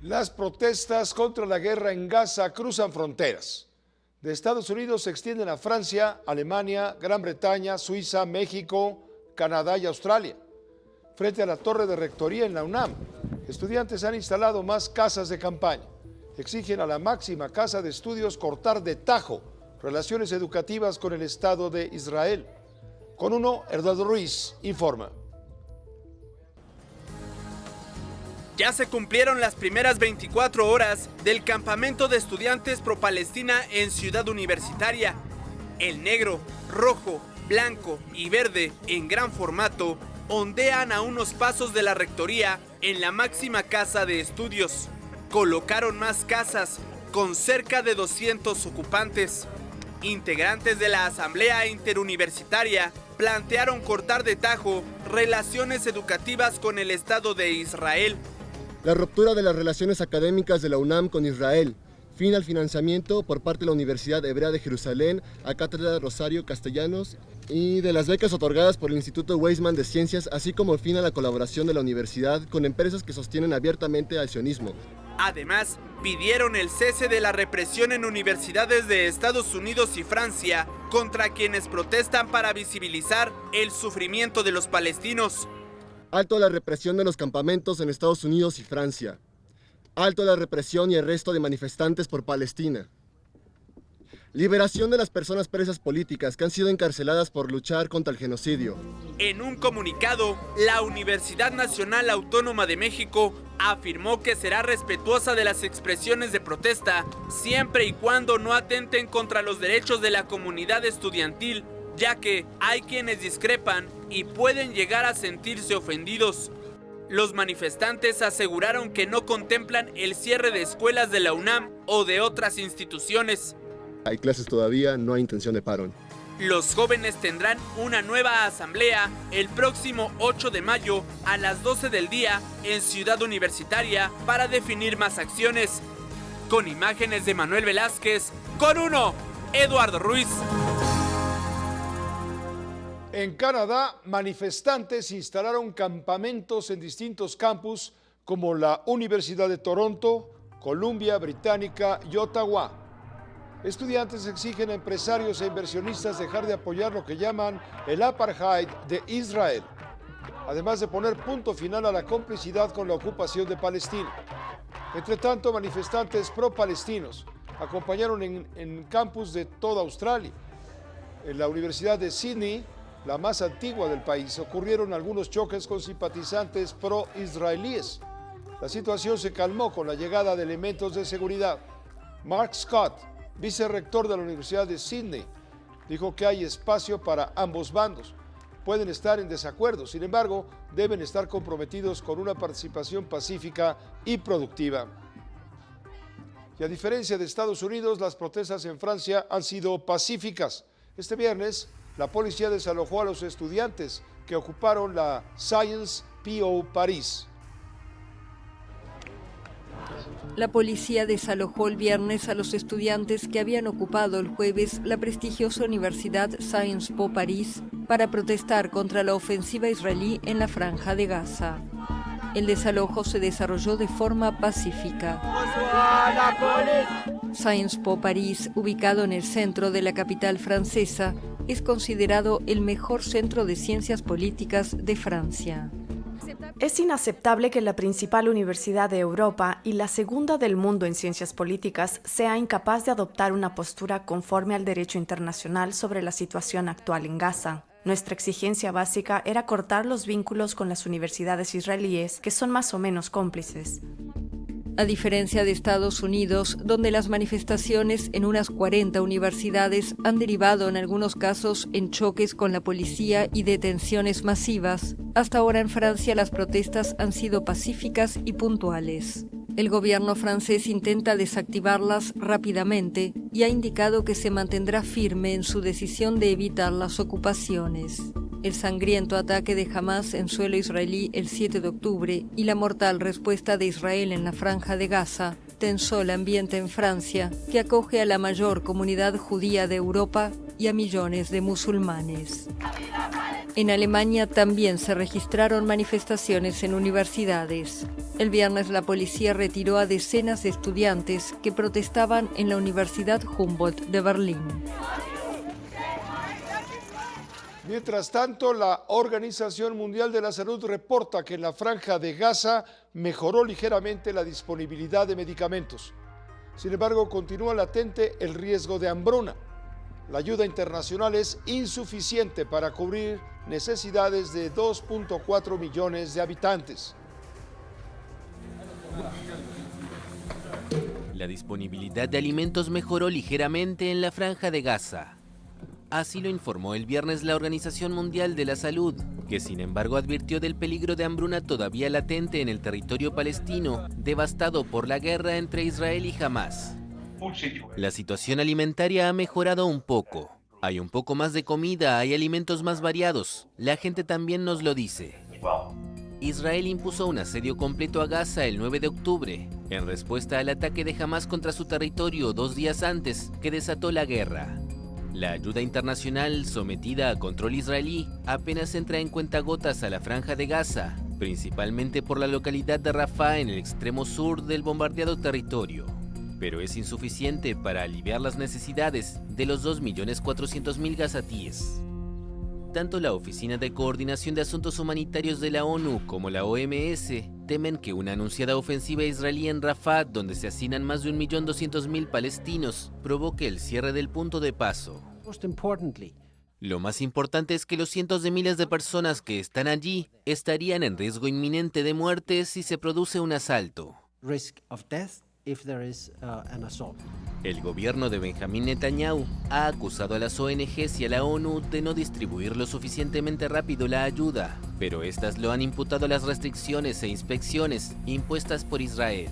Las protestas contra la guerra en Gaza cruzan fronteras. De Estados Unidos se extienden a Francia, Alemania, Gran Bretaña, Suiza, México, Canadá y Australia. Frente a la torre de rectoría en la UNAM, estudiantes han instalado más casas de campaña. Exigen a la máxima casa de estudios cortar de tajo relaciones educativas con el Estado de Israel. Con uno, Eduardo Ruiz informa. Ya se cumplieron las primeras 24 horas del campamento de estudiantes pro-Palestina en Ciudad Universitaria. El negro, rojo, blanco y verde en gran formato ondean a unos pasos de la rectoría en la máxima casa de estudios. Colocaron más casas con cerca de 200 ocupantes. Integrantes de la Asamblea Interuniversitaria plantearon cortar de tajo relaciones educativas con el Estado de Israel. La ruptura de las relaciones académicas de la UNAM con Israel, fin al financiamiento por parte de la Universidad Hebrea de Jerusalén a Cátedra Rosario Castellanos y de las becas otorgadas por el Instituto Weizmann de Ciencias, así como fin a la colaboración de la universidad con empresas que sostienen abiertamente al sionismo. Además, pidieron el cese de la represión en universidades de Estados Unidos y Francia contra quienes protestan para visibilizar el sufrimiento de los palestinos. Alto a la represión de los campamentos en Estados Unidos y Francia. Alto a la represión y arresto de manifestantes por Palestina. Liberación de las personas presas políticas que han sido encarceladas por luchar contra el genocidio. En un comunicado, la Universidad Nacional Autónoma de México afirmó que será respetuosa de las expresiones de protesta siempre y cuando no atenten contra los derechos de la comunidad estudiantil, ya que hay quienes discrepan y pueden llegar a sentirse ofendidos. Los manifestantes aseguraron que no contemplan el cierre de escuelas de la UNAM o de otras instituciones. Hay clases todavía, no hay intención de paro. Los jóvenes tendrán una nueva asamblea el próximo 8 de mayo a las 12 del día en Ciudad Universitaria para definir más acciones. Con imágenes de Manuel Velázquez, con uno, Eduardo Ruiz. En Canadá, manifestantes instalaron campamentos en distintos campus como la Universidad de Toronto, Columbia Británica y Ottawa. Estudiantes exigen a empresarios e inversionistas dejar de apoyar lo que llaman el apartheid de Israel, además de poner punto final a la complicidad con la ocupación de Palestina. Entre tanto, manifestantes pro-palestinos acompañaron en campus de toda Australia. En la Universidad de Sydney, la más antigua del país, ocurrieron algunos choques con simpatizantes pro-israelíes. La situación se calmó con la llegada de elementos de seguridad. Mark Scott, vicerrector de la Universidad de Sydney, dijo que hay espacio para ambos bandos. Pueden estar en desacuerdo, sin embargo, deben estar comprometidos con una participación pacífica y productiva. Y a diferencia de Estados Unidos, las protestas en Francia han sido pacíficas. Este viernes, la policía desalojó a los estudiantes que ocuparon la Sciences Po París. La policía desalojó el viernes a los estudiantes que habían ocupado el jueves la prestigiosa Universidad Sciences Po París para protestar contra la ofensiva israelí en la Franja de Gaza. El desalojo se desarrolló de forma pacífica. Sciences Po París, ubicado en el centro de la capital francesa, es considerado el mejor centro de ciencias políticas de Francia. Es inaceptable que la principal universidad de Europa y la segunda del mundo en ciencias políticas sea incapaz de adoptar una postura conforme al derecho internacional sobre la situación actual en Gaza. Nuestra exigencia básica era cortar los vínculos con las universidades israelíes, que son más o menos cómplices. A diferencia de Estados Unidos, donde las manifestaciones en unas 40 universidades han derivado en algunos casos en choques con la policía y detenciones masivas, hasta ahora en Francia las protestas han sido pacíficas y puntuales. El gobierno francés intenta desactivarlas rápidamente y ha indicado que se mantendrá firme en su decisión de evitar las ocupaciones. El sangriento ataque de Hamás en suelo israelí el 7 de octubre y la mortal respuesta de Israel en la Franja de Gaza tensó el ambiente en Francia, que acoge a la mayor comunidad judía de Europa y a millones de musulmanes. En Alemania también se registraron manifestaciones en universidades. El viernes la policía retiró a decenas de estudiantes que protestaban en la Universidad Humboldt de Berlín. Mientras tanto, la Organización Mundial de la Salud reporta que en la Franja de Gaza mejoró ligeramente la disponibilidad de medicamentos. Sin embargo, continúa latente el riesgo de hambruna. La ayuda internacional es insuficiente para cubrir necesidades de 2.4 millones de habitantes. La disponibilidad de alimentos mejoró ligeramente en la Franja de Gaza. Así lo informó el viernes la Organización Mundial de la Salud, que sin embargo advirtió del peligro de hambruna todavía latente en el territorio palestino, devastado por la guerra entre Israel y Hamás. La situación alimentaria ha mejorado un poco. Hay un poco más de comida, hay alimentos más variados. La gente también nos lo dice. Israel impuso un asedio completo a Gaza el 9 de octubre, en respuesta al ataque de Hamás contra su territorio 2 días antes, que desató la guerra. La ayuda internacional, sometida a control israelí, apenas entra en cuentagotas a la Franja de Gaza, principalmente por la localidad de Rafah en el extremo sur del bombardeado territorio. Pero es insuficiente para aliviar las necesidades de los 2.400.000 gazatíes. Tanto la Oficina de Coordinación de Asuntos Humanitarios de la ONU como la OMS temen que una anunciada ofensiva israelí en Rafah, donde se hacinan más de 1.200.000 palestinos, provoque el cierre del punto de paso. Lo más importante es que los cientos de miles de personas que están allí estarían en riesgo inminente de muerte si se produce un asalto. El gobierno de Benjamín Netanyahu ha acusado a las ONGs y a la ONU de no distribuir lo suficientemente rápido la ayuda, pero estas lo han imputado a las restricciones e inspecciones impuestas por Israel.